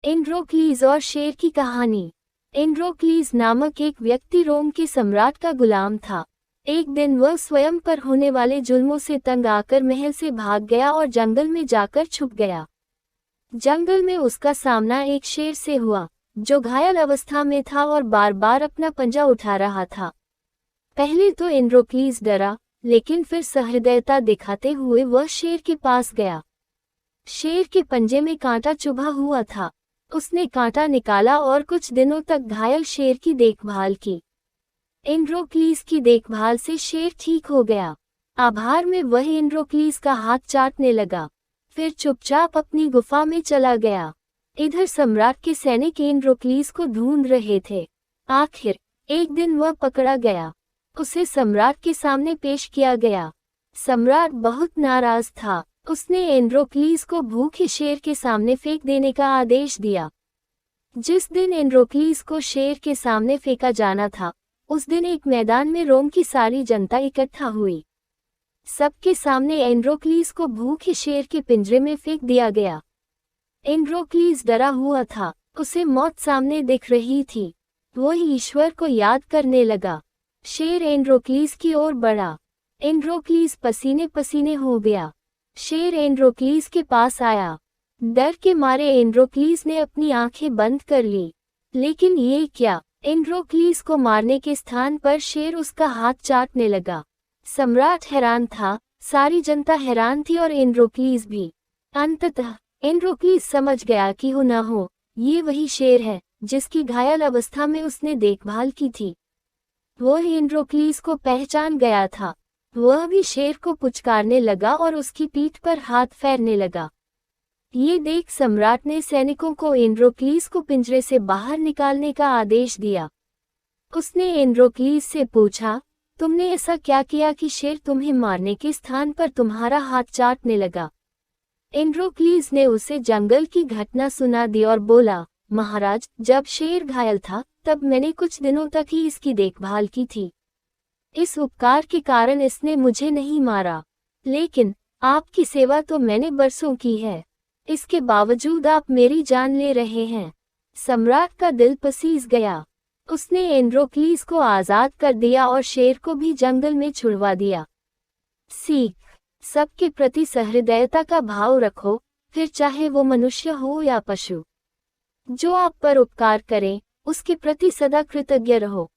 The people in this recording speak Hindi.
एंड्रोक्लीज और शेर की कहानी। एंड्रोक्लीज नामक एक व्यक्ति रोम के सम्राट का गुलाम था। एक दिन वह स्वयं पर होने वाले जुल्मों से तंग आकर महल से भाग गया और जंगल में जाकर छुप गया। जंगल में उसका सामना एक शेर से हुआ, जो घायल अवस्था में था और बार बार अपना पंजा उठा रहा था। पहले तो एंड्रोक्लीज डरा, लेकिन फिर सहृदयता दिखाते हुए वह शेर के पास गया। शेर के पंजे में कांटा चुभा हुआ था। उसने कांटा निकाला और कुछ दिनों तक घायल शेर की देखभाल की। एंड्रोक्लीज की देखभाल से शेर ठीक हो गया। आभार में वह एंड्रोक्लीज का हाथ चाटने लगा, फिर चुपचाप अपनी गुफा में चला गया। इधर सम्राट के सैनिक एंड्रोक्लीज को ढूंढ रहे थे। आखिर एक दिन वह पकड़ा गया। उसे सम्राट के सामने पेश किया गया। सम्राट बहुत नाराज था। उसने एंड्रोक्लीज को भूखे शेर के सामने फेंक देने का आदेश दिया। जिस दिन एंड्रोक्लीज को शेर के सामने फेंका जाना था, उस दिन एक मैदान में रोम की सारी जनता इकट्ठा हुई। सबके सामने एंड्रोक्लीज को भूखे शेर के पिंजरे में फेंक दिया गया। एंड्रोक्लीज डरा हुआ था, उसे मौत सामने दिख रही थी। वह ईश्वर को याद करने लगा। शेर एंड्रोक्लीज की ओर बढ़ा। एंड्रोक्लीज पसीने पसीने हो गया। शेर एंड्रोक्लीज के पास आया। डर के मारे एंड्रोक्लीज ने अपनी आंखें बंद कर ली। लेकिन ये क्या, एंड्रोक्लीज को मारने के स्थान पर शेर उसका हाथ चाटने लगा। सम्राट हैरान था, सारी जनता हैरान थी और एंड्रोक्लीज भी। अंततः एंड्रोक्लीज समझ गया कि हो न हो, ये वही शेर है जिसकी घायल अवस्था में उसने देखभाल की थी। वह एंड्रोक्लीज को पहचान गया था। वह भी शेर को पुचकारने लगा और उसकी पीठ पर हाथ फेरने लगा। ये देख सम्राट ने सैनिकों को एंड्रोक्लीज को पिंजरे से बाहर निकालने का आदेश दिया। उसने एंड्रोक्लीज से पूछा, तुमने ऐसा क्या किया कि शेर तुम्हें मारने के स्थान पर तुम्हारा हाथ चाटने लगा? एंड्रोक्लीज ने उसे जंगल की घटना सुना दी और बोला, महाराज, जब शेर घायल था तब मैंने कुछ दिनों तक ही इसकी देखभाल की थी। इस उपकार के कारण इसने मुझे नहीं मारा, लेकिन आपकी सेवा तो मैंने बरसों की है। इसके बावजूद आप मेरी जान ले रहे हैं। सम्राट का दिल पसीज गया। उसने एंड्रोक्लीज को आजाद कर दिया और शेर को भी जंगल में छुड़वा दिया। सीख: सबके प्रति सहृदयता का भाव रखो, फिर चाहे वो मनुष्य हो या पशु। जो आप पर उपकार करें, उसके प्रति सदा कृतज्ञ रहो।